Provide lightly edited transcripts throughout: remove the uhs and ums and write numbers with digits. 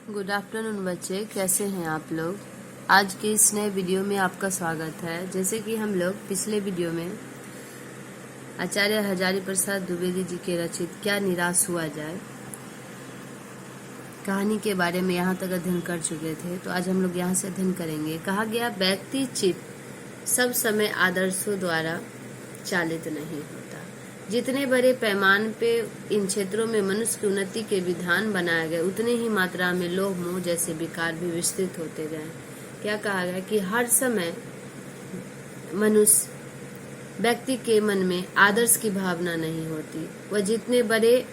Good afternoon बच्चे, कैसे हैं आप लोग। आज के इस नए वीडियो में आपका स्वागत है। जैसे कि हम लोग पिछले वीडियो में आचार्य हजारी प्रसाद द्विवेदी जी के रचित क्या निराश हुआ जाए कहानी के बारे में यहाँ तक अध्ययन कर चुके थे, तो आज हम लोग यहाँ से अध्ययन करेंगे। कहा गया, व्यक्ति चित्त सब समय आदर्शों द्वारा चालित नहीं होता। जितने बड़े पैमाने पे इन क्षेत्रों में मनुष्य की उन्नति के विधान बनाए गए, उतने ही मात्रा में लोभ मोह जैसे विकार भी विस्तृत होते गए। क्या कहा गया कि हर समय मनुष्य व्यक्ति के मन में आदर्श की भावना नहीं होती। वह जितने बड़े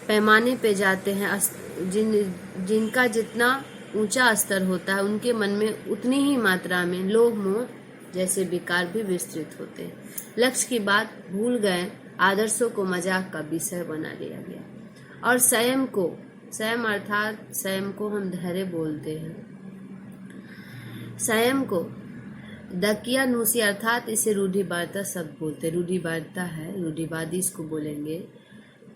पैमाने पे जाते हैं, जिनका जितना ऊंचा स्तर होता है, उनके मन में उतनी ही मात्रा में लोभ मोह जैसे विकार भी विस्तृत होते हैं। लक्ष्य की बात भूल गए, आदर्शों को मजाक का विषय बना लिया गया। और संयम अर्थात संयम को हम धैर्य बोलते हैं। संयम को दकियानुसी अर्थात इसे रूढ़िवादिता शब्द बोलते हैं। रूढ़िवादिता है, रूढ़िवादी इसको बोलेंगे।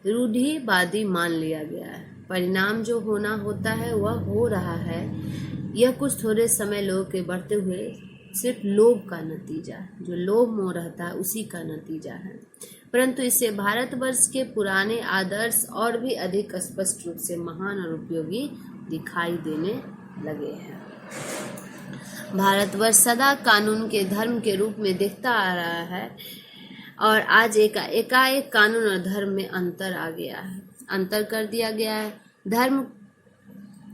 रूढ़िवादी मान लिया गया है। परिणाम जो होना होता है वह हो रहा है। यह कुछ थोड़े समय लोगों के बढ़ते हुए सिर्फ लोभ का नतीजा है। जो लोभ मोह रहता है उसी का नतीजा है। परंतु इससे भारतवर्ष के पुराने आदर्श और भी अधिक स्पष्ट रूप से महान और उपयोगी दिखाई देने लगे हैं। भारतवर्ष सदा कानून के धर्म के रूप में देखता आ रहा है, और आज एकाएक कानून और धर्म में अंतर आ गया है, अंतर कर दिया गया है। धर्म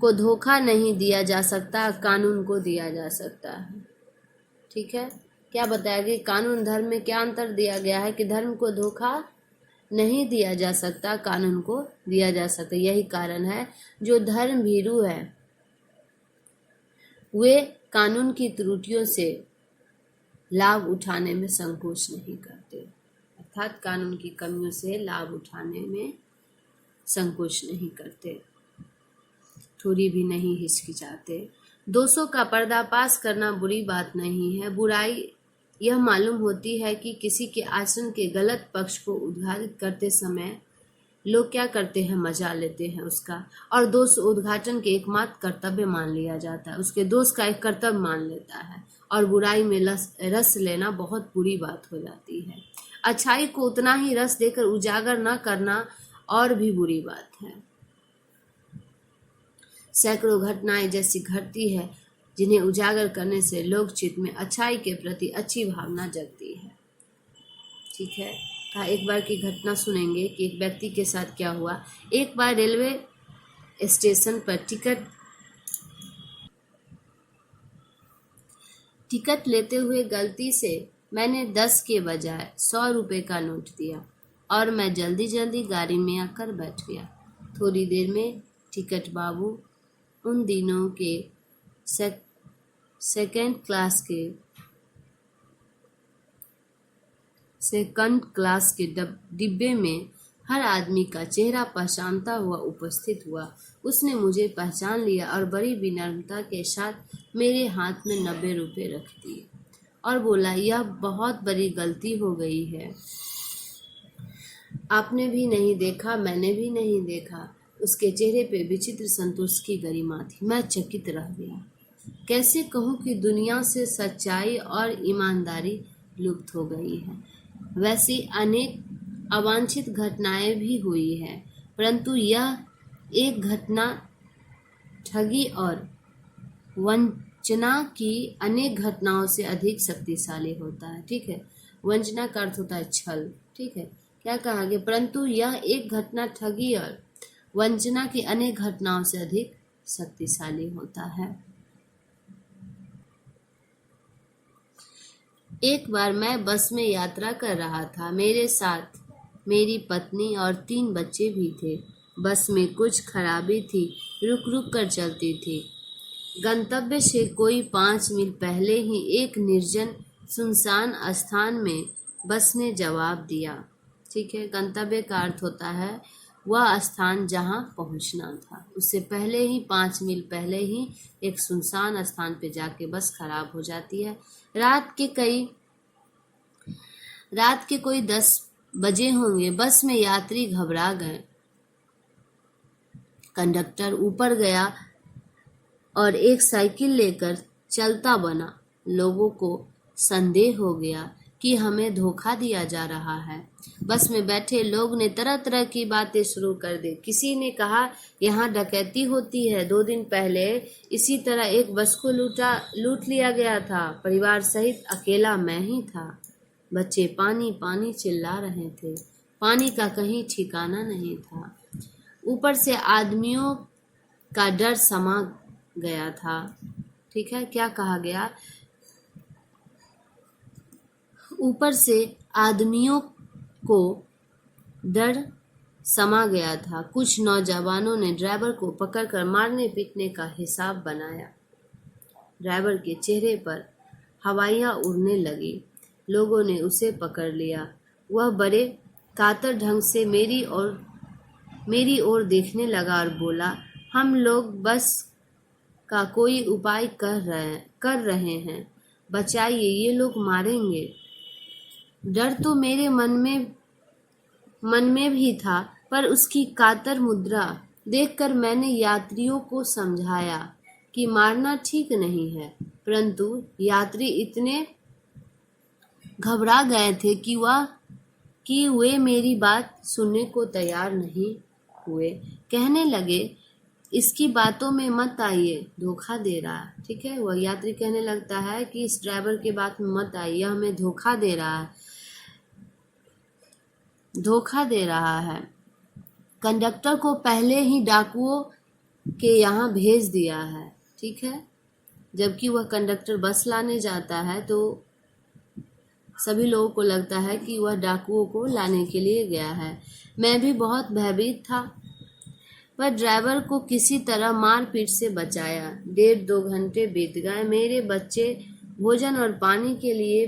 को धोखा नहीं दिया जा सकता, कानून को दिया जा सकता है। ठीक है, क्या बताया कि कानून धर्म में क्या अंतर दिया गया है कि धर्म को धोखा नहीं दिया जा सकता, कानून को दिया जा सकता। यही कारण है जो धर्म भीरू है वे कानून की त्रुटियों से लाभ उठाने में संकोच नहीं करते, अर्थात कानून की कमियों से लाभ उठाने में संकोच नहीं करते, थोड़ी भी नहीं हिचकिचाते। दोषों का पर्दाफाश करना बुरी बात नहीं है। बुराई यह मालूम होती है कि किसी के आचरण के गलत पक्ष को उद्घाटित करते समय लोग क्या करते हैं, मजा लेते हैं उसका, और दोष उद्घाटन के एकमात्र कर्तव्य मान लिया जाता है। उसके दोष का एक कर्तव्य मान लेता है, और बुराई में रस लेना बहुत बुरी बात हो जाती है। अच्छाई को उतना ही रस देकर उजागर न करना और भी बुरी बात है। सैकड़ों घटनाएं जैसी घटती है जिन्हें उजागर करने से लोक चित्त में अच्छाई के प्रति अच्छी भावना जगती है। ठीक है, कहा एक बार की घटना सुनेंगे कि एक व्यक्ति के साथ क्या हुआ। एक बार रेलवे स्टेशन पर टिकट लेते हुए गलती से मैंने 10 के बजाय 100 रुपए का नोट दिया, और मैं जल्दी जल्दी गाड़ी में आकर बैठ गया। थोड़ी देर में टिकट बाबू उन दिनों के सेकंड क्लास के डिब्बे में हर आदमी का चेहरा पहचानता हुआ उपस्थित हुआ। उसने मुझे पहचान लिया और बड़ी विनम्रता के साथ मेरे हाथ में 90 रुपए रख दिए और बोला, यह बहुत बड़ी गलती हो गई है। आपने भी नहीं देखा, मैंने भी नहीं देखा। उसके चेहरे पे विचित्र संतोष की गरिमा थी। मैं चकित रह गया। कैसे कहूँ कि दुनिया से सच्चाई और ईमानदारी लुप्त हो गई है। वैसी अनेक अवांछित घटनाएं भी हुई है, परंतु यह एक घटना ठगी और वंचना की अनेक घटनाओं से अधिक शक्तिशाली होता है। ठीक है, वंचना का अर्थ होता है छल। ठीक है, क्या कहा गया, परंतु यह एक घटना ठगी और वंचना की अनेक घटनाओं से अधिक शक्तिशाली होता है। एक बार मैं बस में यात्रा कर रहा था। मेरे साथ मेरी पत्नी और 3 बच्चे भी थे। बस में कुछ खराबी थी, रुक रुक कर चलती थी। गंतव्य से कोई 5 मील पहले ही एक निर्जन सुनसान स्थान में बस ने जवाब दिया। ठीक है, गंतव्य का अर्थ होता है वह स्थान जहां पहुंचना था, उससे पहले ही 5 मील पहले ही एक सुनसान स्थान पे जाके बस खराब हो जाती है। रात के कोई 10 बजे होंगे। बस में यात्री घबरा गए। कंडक्टर ऊपर गया और एक साइकिल लेकर चलता बना। लोगों को संदेह हो गया कि हमें धोखा दिया जा रहा है। बस में बैठे लोग ने तरह तरह की बातें शुरू कर दी। किसी ने कहा यहाँ डकैती होती है, 2 दिन पहले इसी तरह एक बस को लूट लिया गया था, परिवार सहित अकेला मैं ही था। बच्चे पानी पानी चिल्ला रहे थे, पानी का कहीं ठिकाना नहीं था। ऊपर से आदमियों का डर समा गया था। ठीक है, क्या कहा गया? ऊपर से आदमियों को डर समा गया था। कुछ नौजवानों ने ड्राइवर को पकड़कर मारने पीटने का हिसाब बनाया। ड्राइवर के चेहरे पर हवाइयाँ उड़ने लगी। लोगों ने उसे पकड़ लिया। वह बड़े कातर ढंग से मेरी ओर देखने लगा और बोला, हम लोग बस का कोई उपाय कर रहे हैं, बचाइए, ये लोग मारेंगे। डर तो मेरे मन में भी था, पर उसकी कातर मुद्रा देखकर मैंने यात्रियों को समझाया कि मारना ठीक नहीं है, परंतु यात्री इतने घबरा गए थे कि वे मेरी बात सुनने को तैयार नहीं हुए। कहने लगे, इसकी बातों में मत आइए, धोखा दे रहा है। ठीक है, वह यात्री कहने लगता है कि इस ड्राइवर के बात में मत आइए, हमें धोखा दे रहा है। कंडक्टर को पहले ही डाकुओं के यहाँ भेज दिया है। ठीक है, जबकि वह कंडक्टर बस लाने जाता है तो सभी लोगों को लगता है कि वह डाकुओं को लाने के लिए गया है। मैं भी बहुत भयभीत था, पर ड्राइवर को किसी तरह मारपीट से बचाया। 1.5-2 घंटे बीत गए। मेरे बच्चे भोजन और पानी के लिए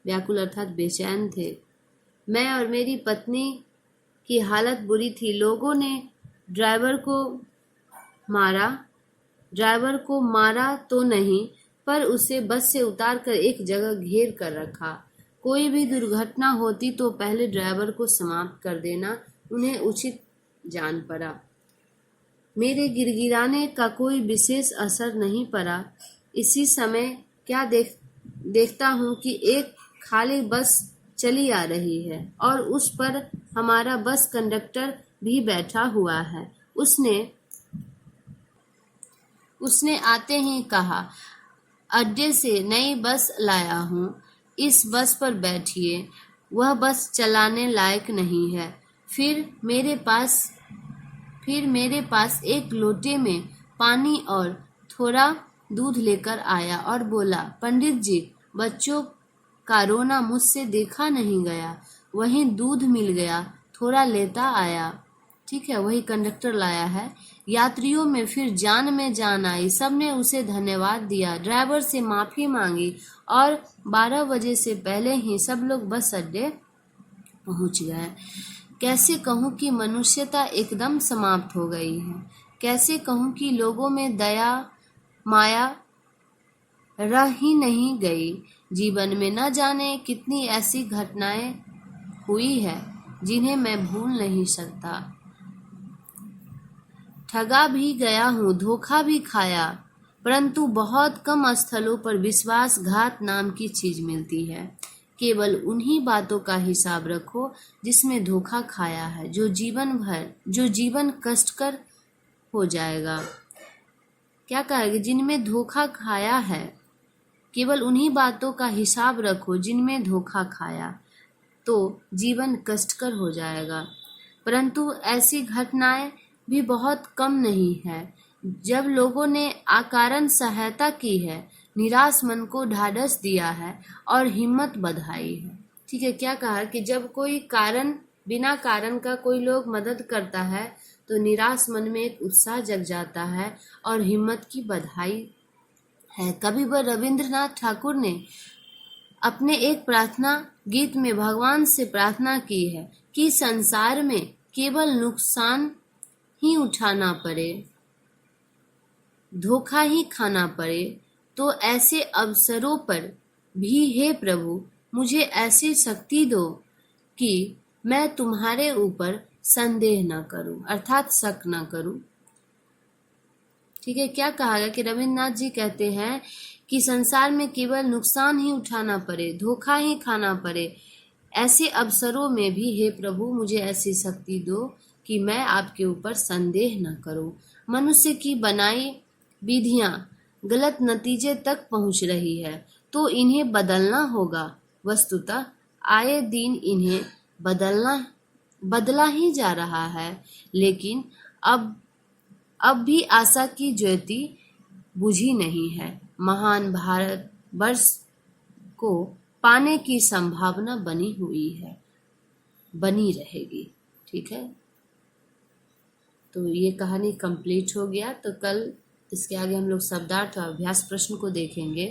व्याकुल अर्थात बेचैन थे। मैं और मेरी पत्नी की हालत बुरी थी। लोगों ने ड्राइवर को मारा तो नहीं, पर उसे बस से उतारकर एक जगह घेर कर रखा। कोई भी दुर्घटना होती तो पहले ड्राइवर को समाप्त कर देना उन्हें उचित जान पड़ा। मेरे गिड़गिड़ाने का कोई विशेष असर नहीं पड़ा। इसी समय क्या देखता हूँ कि एक खाली बस चली आ रही है और उस पर हमारा बस कंडक्टर भी बैठा हुआ है। उसने आते ही कहा, अड्डे से नई बस लाया हूँ, इस बस पर बैठिए। वह बस चलाने लायक नहीं है। फिर मेरे पास एक लोटे में पानी और थोड़ा दूध लेकर आया और बोला, पंडित जी, बच्चों का रोना मुझसे देखा नहीं गया, वहीं दूध मिल गया, थोड़ा लेता आया। ठीक है, वही कंडक्टर लाया है। यात्रियों में फिर जान में जान आई। सबने उसे धन्यवाद दिया, ड्राइवर से माफी मांगी और 12 बजे से पहले ही सब लोग बस अड्डे पहुंच गए। कैसे कहूँ कि मनुष्यता एकदम समाप्त हो गई है। कैसे कहूँ कि लोगों में दया माया रह ही नहीं गई। जीवन में न जाने कितनी ऐसी घटनाएं हुई है जिन्हें मैं भूल नहीं सकता। ठगा भी गया हूँ, धोखा भी खाया, परंतु बहुत कम स्थलों पर विश्वासघात नाम की चीज मिलती है। केवल उन्हीं बातों का हिसाब रखो जिसमें धोखा खाया है, जो जीवन कष्टकर हो जाएगा। क्या कहेगा? जिनमें धोखा खाया है, केवल उन्हीं बातों का हिसाब रखो जिनमें धोखा खाया, तो जीवन कष्टकर हो जाएगा। परंतु ऐसी घटनाएं भी बहुत कम नहीं है। जब लोगों ने अकारण सहायता की है, निराश मन को ढाढ़स दिया है और हिम्मत बधाई है। ठीक है, क्या कहा कि जब कोई बिना कारण का कोई लोग मदद करता है तो निराश मन में एक उत्साह जग जाता है और हिम्मत की बधाई है। कविवर रविंद्रनाथ ठाकुर ने अपने एक प्रार्थना गीत में भगवान से प्रार्थना की है कि संसार में केवल नुकसान ही उठाना पड़े, धोखा ही खाना पड़े, तो ऐसे अवसरों पर भी हे प्रभु मुझे ऐसी शक्ति दो कि मैं तुम्हारे ऊपर संदेह न करूं, अर्थात शक न करूं। ठीक है, क्या कहा गया कि रविन्द्रनाथ जी कहते हैं कि संसार में केवल नुकसान ही उठाना पड़े, धोखा ही खाना पड़े, ऐसे अवसरों में भी हे प्रभु मुझे ऐसी शक्ति दो कि मैं आपके ऊपर संदेह न करूं। मनुष्य की बनाई विधियां गलत नतीजे तक पहुंच रही है तो इन्हें बदलना होगा। वस्तुतः आए दिन इन्हें बदला ही जा रहा है, लेकिन अब भी आशा की ज्योति बुझी नहीं है। महान भारत वर्ष को पाने की संभावना बनी हुई है, बनी रहेगी। ठीक है, तो ये कहानी कंप्लीट हो गया। तो कल इसके आगे हम लोग शब्दार्थ और अभ्यास प्रश्न को देखेंगे।